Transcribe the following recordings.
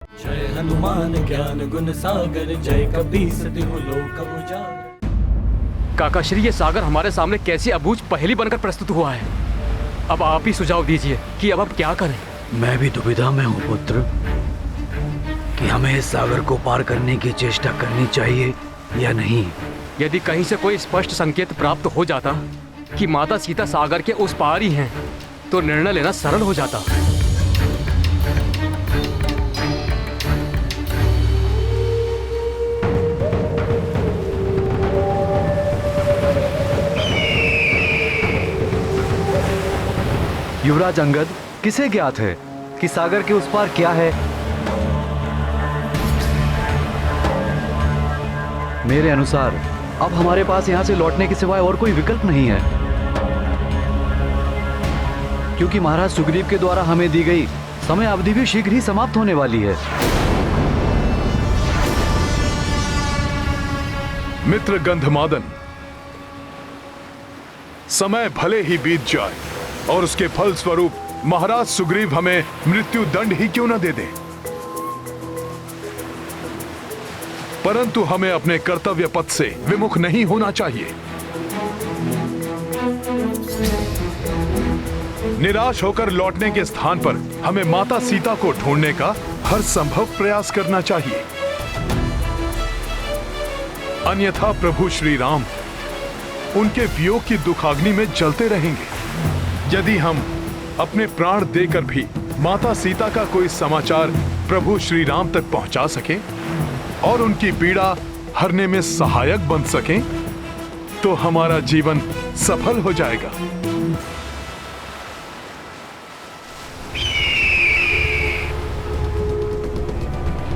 जय हनुमान ज्ञान गुण सागर, जय कपीस तिहु लोक उजागर। काका श्री, ये सागर हमारे सामने कैसी अबूझ पहेली बनकर प्रस्तुत हुआ है। अब आप ही सुझाव दीजिए कि अब हम क्या करें। मैं भी दुविधा में हूँ पुत्र कि हमें इस सागर को पार करने की चेष्टा करनी चाहिए या नहीं। यदि कहीं से कोई स्पष्ट संकेत प्राप्त हो जाता कि माता सीता सागर के उस पार ही हैं, तो निर्णय लेना सरल हो जाता। युवराज अंगद, किसे ज्ञात है कि सागर के उस पार क्या है? मेरे अनुसार अब हमारे पास यहां से लौटने के सिवाय और कोई विकल्प नहीं है, क्योंकि महाराज सुग्रीव के द्वारा हमें दी गई समय अवधि भी शीघ्र ही समाप्त होने वाली है। मित्र गंधमादन, समय भले ही बीत जाए और उसके फल स्वरूप महाराज सुग्रीव हमें मृत्यु दंड ही क्यों न दे दे, परंतु हमें अपने कर्तव्य पथ से विमुख नहीं होना चाहिए। निराश होकर लौटने के स्थान पर हमें माता सीता को ढूंढने का हर संभव प्रयास करना चाहिए, अन्यथा प्रभु श्री राम उनके वियोग की दुखाग्नि में जलते रहेंगे। यदि हम अपने प्राण देकर भी माता सीता का कोई समाचार प्रभु श्री राम तक पहुंचा सकें और उनकी पीड़ा हरने में सहायक बन सकें, तो हमारा जीवन सफल हो जाएगा।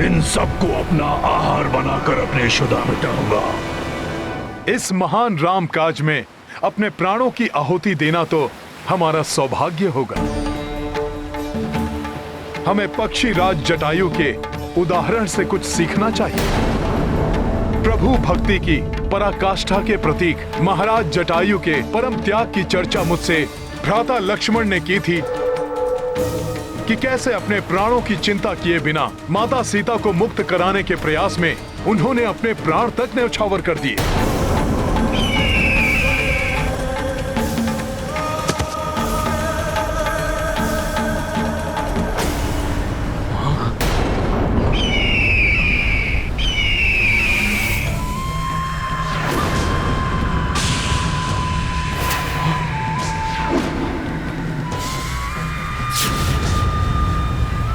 इन सबको अपना आहार बनाकर अपने शुदा मिटाऊंगा। इस महान राम काज में अपने प्राणों की आहुति देना तो हमारा सौभाग्य होगा। हमें पक्षी राज जटायु के उदाहरण से कुछ सीखना चाहिए। प्रभु भक्ति की पराकाष्ठा के प्रतीक महाराज जटायु के परम त्याग की चर्चा मुझसे भ्राता लक्ष्मण ने की थी कि कैसे अपने प्राणों की चिंता किए बिना माता सीता को मुक्त कराने के प्रयास में उन्होंने अपने प्राण तक न्यौछावर कर दिए।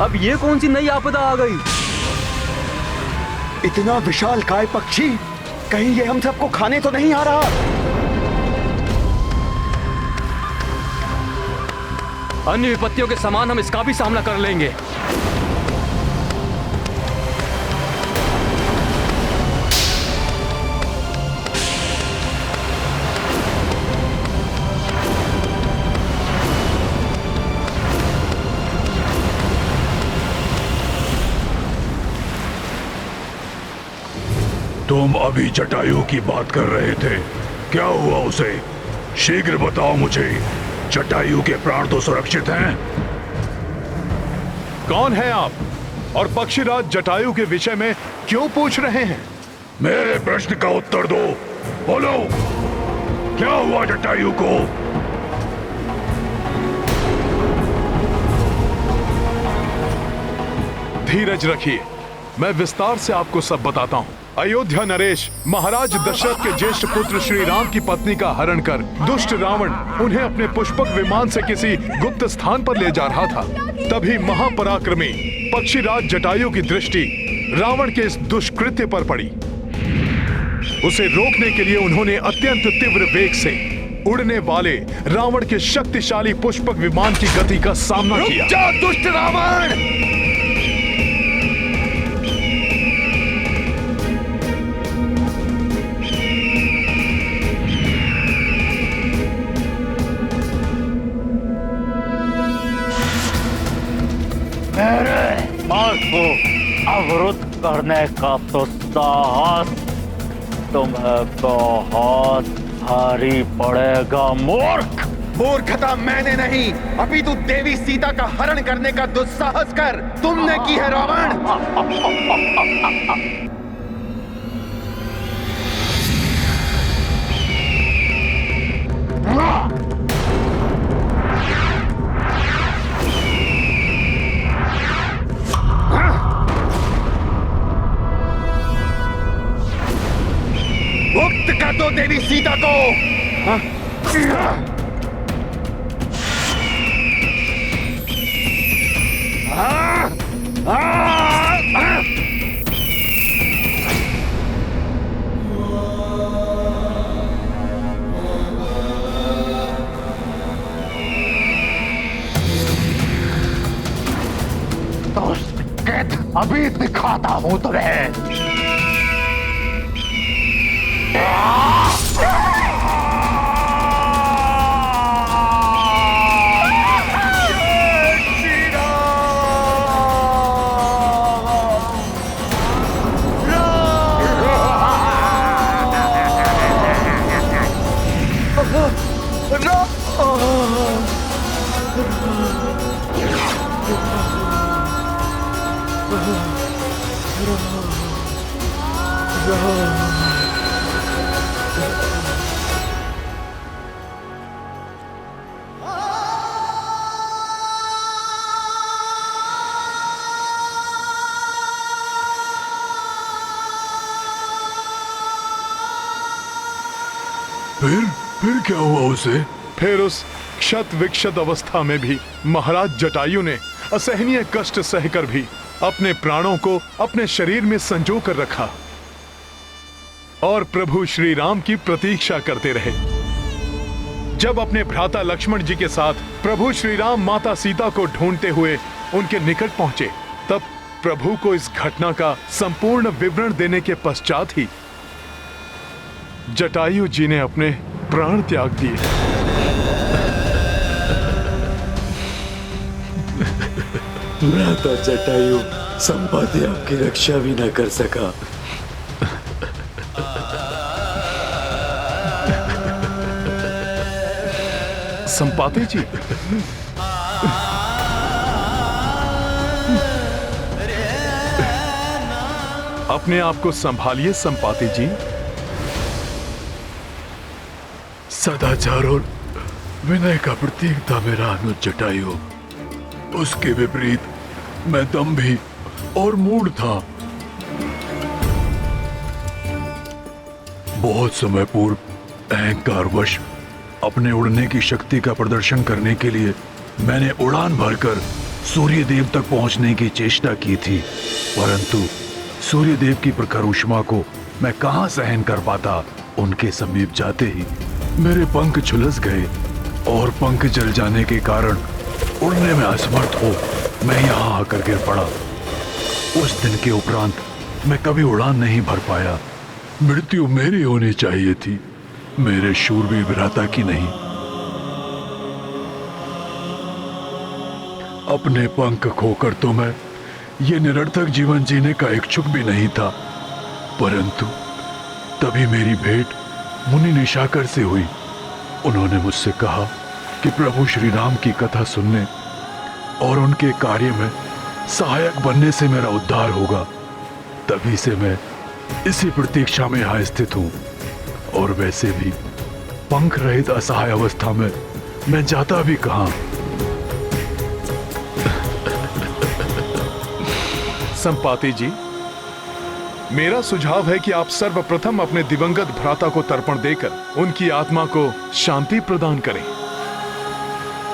अब ये कौन सी नई आपदा आ गई? इतना विशाल काय पक्षी, कहीं ये हम सबको खाने तो नहीं आ रहा? अन्य विपत्तियों के समान हम इसका भी सामना कर लेंगे। तुम अभी जटायु की बात कर रहे थे, क्या हुआ उसे? शीघ्र बताओ मुझे। जटायु के प्राण तो सुरक्षित हैं? कौन है आप और पक्षीराज जटायु के विषय में क्यों पूछ रहे हैं? मेरे प्रश्न का उत्तर दो। बोलो, क्या हुआ जटायु को? धीरज रखिए, मैं विस्तार से आपको सब बताता हूँ। अयोध्या नरेश महाराज दशरथ के ज्येष्ठ पुत्र श्री राम की पत्नी का हरण कर दुष्ट रावण उन्हें अपने पुष्पक विमान से किसी गुप्त स्थान पर ले जा रहा था। तभी महापराक्रमी पक्षीराज जटायु की दृष्टि रावण के इस दुष्कृत्य पर पड़ी। उसे रोकने के लिए उन्होंने अत्यंत तीव्र वेग से उड़ने वाले रावण के शक्तिशाली पुष्पक विमान की गति का सामना किया। रुक जा दुष्ट रावण! मेरे मार्ग को अवरुद्ध करने का तो साहस तुम्हें बहुत भारी पड़ेगा मूर्ख। मूर्खता मैंने नहीं, अभी तू देवी सीता का हरण करने का दुस्साहस कर तुमने की है रावण। मुक्त कर दो देवी सीता को। अभी दिखाता हूं तुम्हें। फिर क्या हुआ उसे? फिर उस क्षत विक्षत अवस्था में भी महाराज जटायु ने असहनीय कष्ट सहकर भी अपने प्राणों को अपने शरीर में संजो कर रखा और प्रभु श्री राम की प्रतीक्षा करते रहे। जब अपने भ्राता लक्ष्मण जी के साथ प्रभु श्री राम माता सीता को ढूंढते हुए उनके निकट पहुंचे, तब प्रभु को इस घटना का संपूर्ण विवरण देने के पश्चात ही जटायु जी ने अपने प्राण त्याग दिए। भ्राता जटायु संपाति आपकी रक्षा भी न कर सका। संपाति जी, अपने आप को संभालिए संपाति जी। सदाचार और विनय का प्रतीक था मेरा अनुज जटायु। उसके विपरीत मैं दंभी और मूढ़ था। बहुत समय पूर्व अहंकारवश अपने उड़ने की शक्ति का प्रदर्शन करने के लिए मैंने उड़ान भरकर सूर्य देव तक पहुंचने की चेष्टा की थी, परंतु सूर्य देव की प्रखर ऊष्मा को मैं कहां सहन कर पाता। उनके समीप जाते ही मेरे पंख झुलस गए और पंख जल जाने के कारण उड़ने में असमर्थ हो मैं यहाँ आकर गिर पड़ा। उस दिन के उपरांत मैं कभी उड़ान नहीं भर पाया। मृत्यु मेरी होनी चाहिए थी, मेरे शूरवीर भ्राता की नहीं। अपने पंख खोकर तो मैं ये निरर्थक जीवन जीने का इच्छुक भी नहीं था, परंतु तभी मेरी भेंट मुनि निशाकर से हुई। उन्होंने मुझसे कहा कि प्रभु श्री राम की कथा सुनने और उनके कार्य में सहायक बनने से मेरा उद्धार होगा। तभी से मैं इसी प्रतीक्षा में यहाँ स्थित हूँ, और वैसे भी पंख रहित असहाय अवस्था में मैं जाता भी कहाँ। संपाति जी, मेरा सुझाव है कि आप सर्वप्रथम अपने दिवंगत भ्राता को तर्पण देकर उनकी आत्मा को शांति प्रदान करें।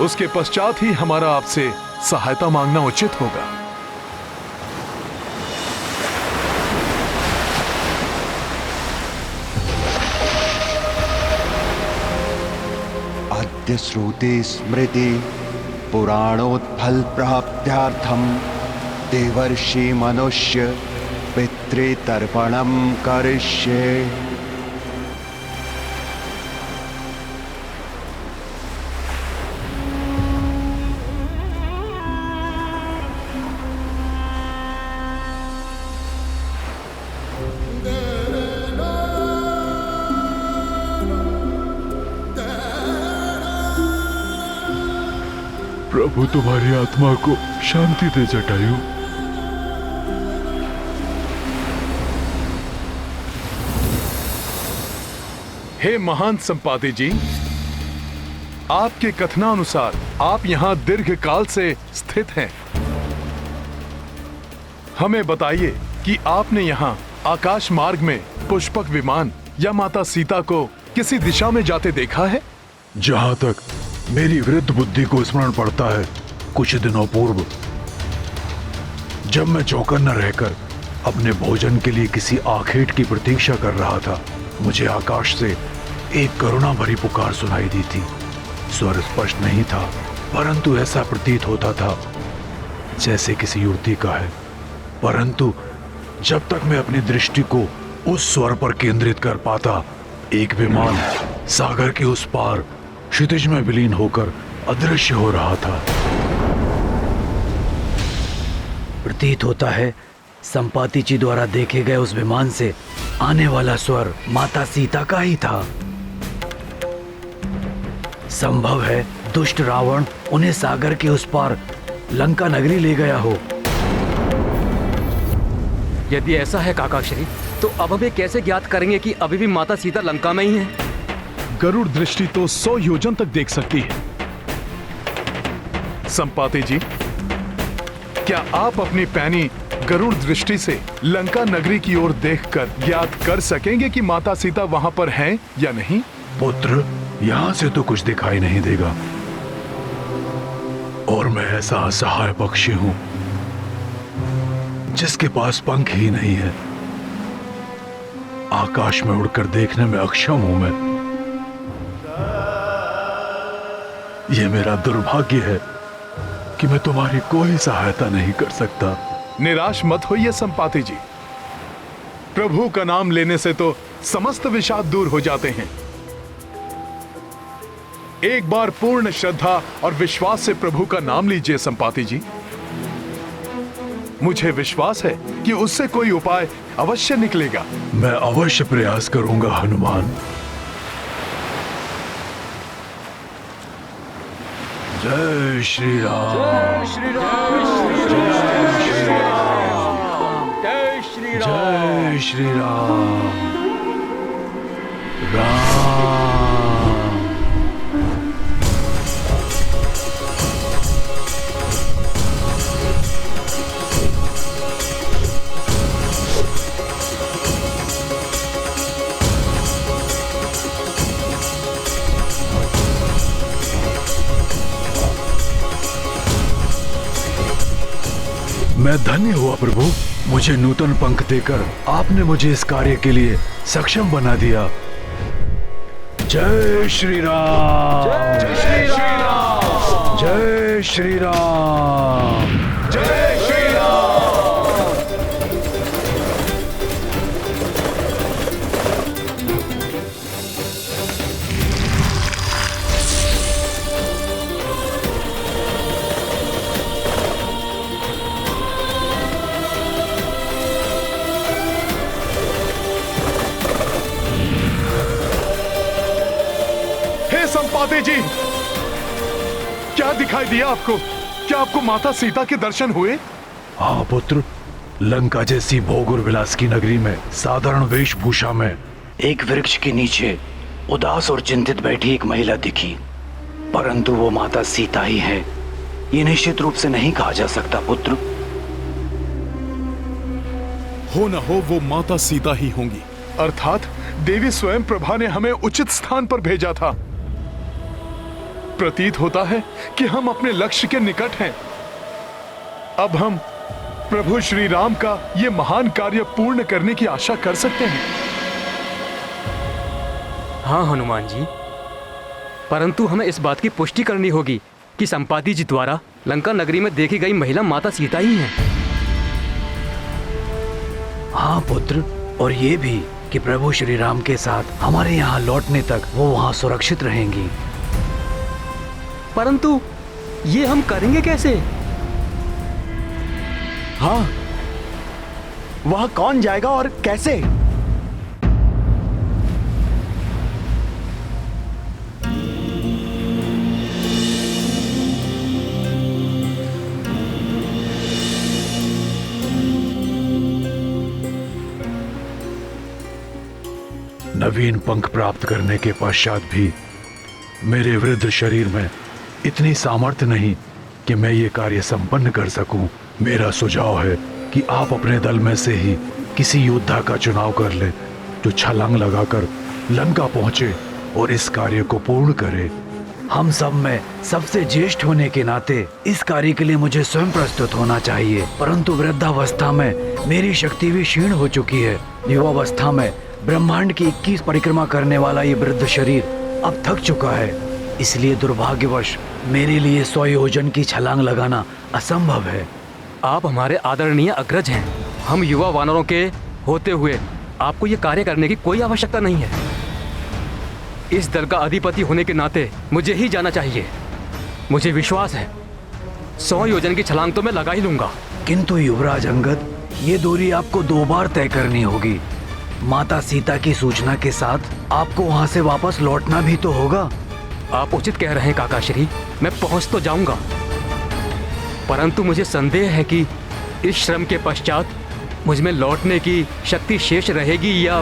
उसके पश्चात ही हमारा आपसे सहायता मांगना उचित होगा। अद्य श्रुति स्मृति पुराणोत्फल प्राप्त्यार्थम देवर्षि मनुष्य पितृतर्पणम करिष्ये। प्रभु तुम्हारी आत्मा को शांति दे जटायु। हे महान संपाति जी, आपके कथनानुसार आप यहाँ दीर्घ काल से स्थित हैं। हमें बताइए कि आपने यहाँ आकाश मार्ग में पुष्पक विमान या माता सीता को किसी दिशा में जाते देखा है? जहां तक मेरी वृद्ध बुद्धि को स्मरण पड़ता है, कुछ दिनों पूर्व जब मैं चौकन्ना रहकर अपने भोजन के लिए किसी आखेट की प्रतीक्षा कर रहा था, मुझे आकाश से एक करुणा भरी पुकार सुनाई दी थी। स्वर स्पष्ट नहीं था, परंतु ऐसा प्रतीत होता था जैसे किसी युवती का है। परंतु जब तक मैं अपनी दृष्टि को उस स्वर पर केंद्रित कर पाता, एक विमान सागर के उस पार क्षितिज में विलीन होकर अदृश्य हो रहा था। प्रतीत होता है संपाति जी द्वारा देखे गए उस विमान से आने वाला स्वर माता सीता का ही था। संभव है दुष्ट रावण उन्हें सागर के उस पार लंका नगरी ले गया हो। यदि ऐसा है काकाश्री, तो अब हमें कैसे ज्ञात करेंगे कि अभी भी माता सीता लंका में ही है? गरुड़ दृष्टि तो 100 योजन तक देख सकती है। संपाति जी, क्या आप अपनी पैनी गरुड़ दृष्टि से लंका नगरी की ओर देखकर ज्ञात कर सकेंगे कि माता सीता वहां पर हैं या नहीं? पुत्र, यहां से तो कुछ दिखाई नहीं देगा, और मैं ऐसा असहाय पक्षी हूं जिसके पास पंख ही नहीं है। आकाश में उड़कर देखने में अक्षम हूं मैं। यह मेरा दुर्भाग्य है कि मैं तुम्हारी कोई सहायता नहीं कर सकता। निराश मत होइए संपाति जी, प्रभु का नाम लेने से तो समस्त विषाद दूर हो जाते हैं। एक बार पूर्ण श्रद्धा और विश्वास से प्रभु का नाम लीजिए संपाति जी। मुझे विश्वास है कि उससे कोई उपाय अवश्य निकलेगा। मैं अवश्य प्रयास करूंगा हनुमान। जय श्री राम। जय श्री राम। जय श्री राम। जय श्री राम। जय श्री राम। राम। मैं धन्य हुआ प्रभु, मुझे नूतन पंख देकर आपने मुझे इस कार्य के लिए सक्षम बना दिया। जय श्री राम। जय श्री राम। जय श्री राम। जय श्री राम। संपाति जी, क्या दिखाई दिया आपको? क्या आपको माता सीता के दर्शन हुए? हाँ पुत्र, लंका जैसी भोग और विलास की नगरी में साधारण वेशभूषा में एक वृक्ष के नीचे उदास और चिंतित बैठी एक महिला दिखी, परंतु वो माता सीता ही है, ये निश्चित रूप से नहीं कहा जा सकता पुत्र। हो न हो वो माता सीता ही होंगी, अर्थात देवी स्वयं प्रभा ने हमें उचित स्थान पर भेजा था। प्रतीत होता है कि हम अपने लक्ष्य के निकट हैं। अब हम प्रभु श्री राम का ये महान कार्य पूर्ण करने की आशा कर सकते हैं। हाँ हनुमान जी, परंतु हमें इस बात की पुष्टि करनी होगी कि संपाति जी द्वारा लंका नगरी में देखी गई महिला माता सीता ही है। हाँ पुत्र, और ये भी कि प्रभु श्री राम के साथ हमारे यहाँ लौटने तक वो वहाँ सुरक्षित रहेंगी। परंतु ये हम करेंगे कैसे? हाँ, वहां कौन जाएगा और कैसे? नवीन पंख प्राप्त करने के पश्चात भी मेरे वृद्ध शरीर में इतनी सामर्थ्य नहीं कि मैं ये कार्य संपन्न कर सकूं। मेरा सुझाव है कि आप अपने दल में से ही किसी योद्धा का चुनाव कर ले जो छलांग लगाकर लंका पहुंचे और इस कार्य को पूर्ण करे। हम सब में सबसे ज्येष्ठ होने के नाते इस कार्य के लिए मुझे स्वयं प्रस्तुत होना चाहिए, परंतु वृद्धावस्था में मेरी शक्ति भी क्षीण हो चुकी है। युवावस्था में ब्रह्मांड की 21 परिक्रमा करने वाला ये वृद्ध शरीर अब थक चुका है, इसलिए दुर्भाग्यवश मेरे लिए 100 योजन की छलांग लगाना असंभव है। आप हमारे आदरणीय अग्रज हैं। हम युवा वानरों के होते हुए आपको ये कार्य करने की कोई आवश्यकता नहीं है। इस दल का अधिपति होने के नाते मुझे ही जाना चाहिए। मुझे विश्वास है 100 योजन की छलांग तो मैं लगा ही लूंगा। किंतु युवराज अंगद, ये दूरी आपको 2 बार तय करनी होगी। माता सीता की सूचना के साथ आपको वहाँ से वापस लौटना भी तो होगा। आप उचित कह रहे हैं काकाश्री, मैं पहुंच तो जाऊंगा, परंतु मुझे संदेह है कि इस श्रम के पश्चात मुझ में लौटने की शक्ति शेष रहेगी या।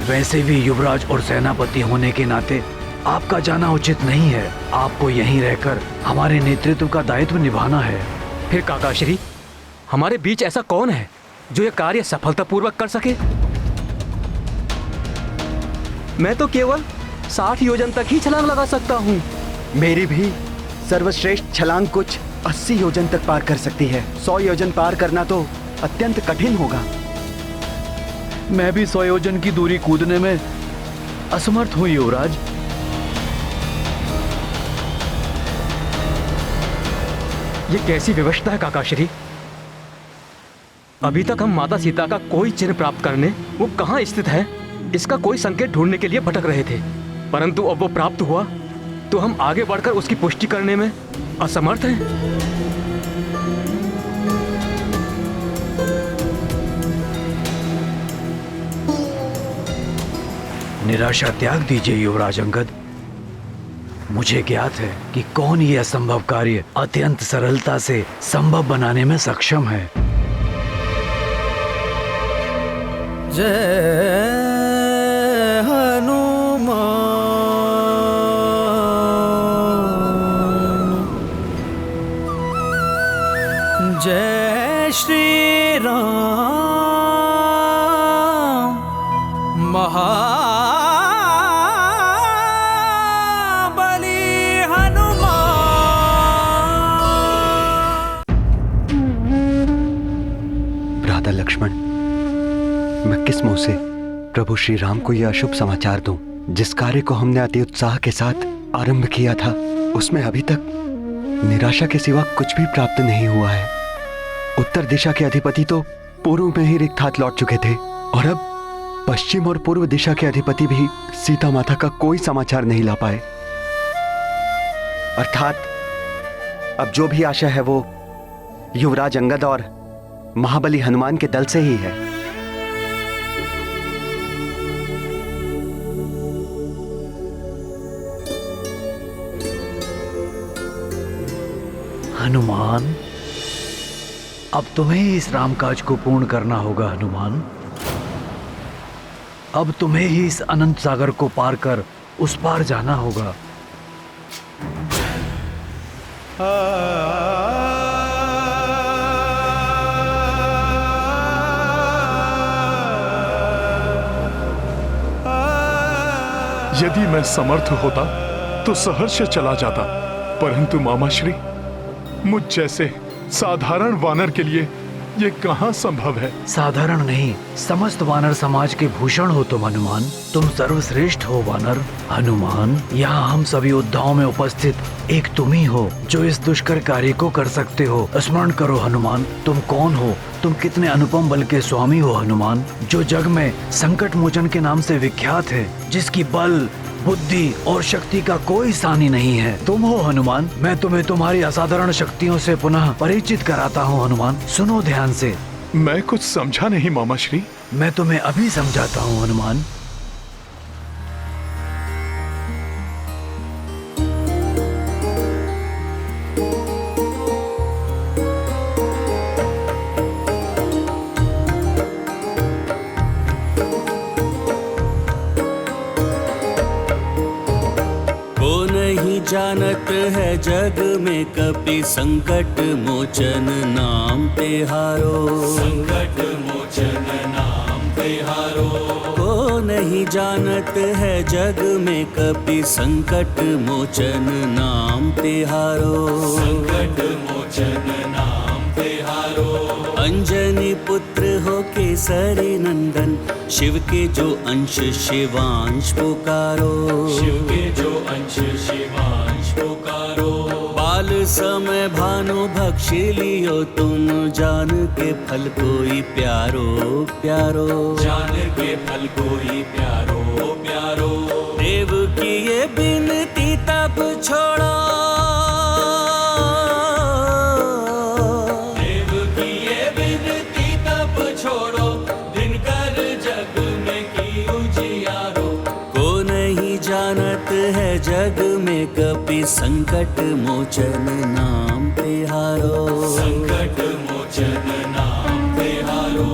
वैसे भी युवराज और सेनापति होने के नाते आपका जाना उचित नहीं है। आपको यहीं रहकर हमारे नेतृत्व का दायित्व निभाना है। फिर काकाश्री, हमारे बीच ऐसा कौन है जो यह कार्य सफलतापूर्वक कर सके? मैं तो केवल 60 योजन तक ही छलांग लगा सकता हूँ। मेरी भी सर्वश्रेष्ठ छलांग कुछ 80 योजन तक पार कर सकती है। 100 योजन पार करना तो अत्यंत कठिन होगा। मैं भी 100 योजन की दूरी कूदने में असमर्थ हूँ युवराज। ये कैसी व्यवस्था है काकाश्री? अभी तक हम माता सीता का कोई चिन्ह प्राप्त करने वो कहाँ स्थित है इसका कोई संकेत ढूंढने के लिए भटक रहे थे, परंतु अब वो प्राप्त हुआ तो हम आगे बढ़कर उसकी पुष्टि करने में असमर्थ हैं। निराशा त्याग दीजिए युवराज अंगद। मुझे ज्ञात है कि कौन ये असंभव कार्य अत्यंत सरलता से संभव बनाने में सक्षम है। जय हनुमान, जय श्री राम, महाबली हनुमान। भ्राता लक्ष्मण, मैं किस मुंह से प्रभु श्री राम को यह अशुभ समाचार दूं? जिस कार्य को हमने अति उत्साह के साथ आरंभ किया था उसमें अभी तक निराशा के सिवा कुछ भी प्राप्त नहीं हुआ है। उत्तर दिशा के अधिपति तो पूर्व में ही रिक्त हाथ लौट चुके थे और अब पश्चिम और पूर्व दिशा के अधिपति भी सीता माता का कोई समाचार नहीं ला पाए। अर्थात अब जो भी आशा है वो युवराज अंगद और महाबली हनुमान के दल से ही है। हनुमान, अब तुम्हें ही इस रामकाज को पूर्ण करना होगा। हनुमान, अब तुम्हें ही इस अनंत सागर को पार कर उस पार जाना होगा। यदि मैं समर्थ होता तो सहर्ष चला जाता, परंतु मामाश्री, मुझ जैसे साधारण वानर के लिए ये कहाँ संभव है? साधारण नहीं, समस्त वानर समाज के भूषण हो तुम हनुमान। तुम सर्वश्रेष्ठ हो वानर। हनुमान, यहाँ हम सभी योद्धाओं में उपस्थित एक तुम ही हो जो इस दुष्कर कार्य को कर सकते हो। स्मरण करो हनुमान, तुम कौन हो? तुम कितने अनुपम बल के स्वामी हो हनुमान, जो जग में संकट मोचन के नाम से विख्यात है, जिसकी बल बुद्धि और शक्ति का कोई सानी नहीं है। तुम हो हनुमान। मैं तुम्हें तुम्हारी असाधारण शक्तियों से पुनः परिचित कराता हूँ हनुमान। सुनो ध्यान से। मैं कुछ समझा नहीं मामाश्री। मैं तुम्हें अभी समझाता हूँ हनुमान। जानत है जग में कपि संकट मोचन नाम तिहारो। संकट मोचन नाम तिहारो। को नहीं जानत है जग में कपि संकट मोचन नाम तिहारो। संकट मोचन नाम तिहारो। अंजनी पुत्र हो केसरी नंदन, शिव के जो अंश शिवांश पुकारो। शिव के जो अंश शिवांश पुकारो। बाल समय भानु भक्षी लियो तुम, जान के फल कोई प्यारो प्यारो। जान के फल कोई प्यारो प्यारो। देव की ये बिनती तब छोड़ो, देव की ये बिनती तब छोड़ो, दिन कर जग में की उजियारो। को नहीं जानत है जग में कपि संकट मोचन नाम तिहारो। संकट मोचन नाम तिहारो।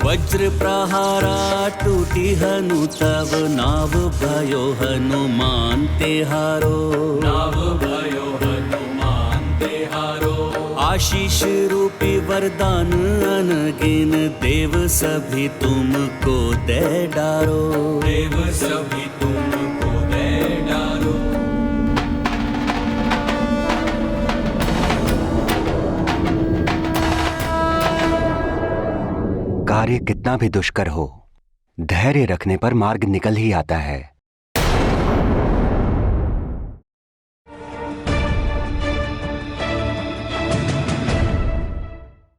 वज्र प्रहारा टूटी हनु तब, नाव भयो हनुमान तिहारो। नाव भयो हनुमान तिहारो। आशीष रूपी वरदान अनगिन, देव सभी तुमको दे डारो। देव सभी तुमको दे डारो। कार्य कितना भी दुष्कर हो, धैर्य रखने पर मार्ग निकल ही आता है।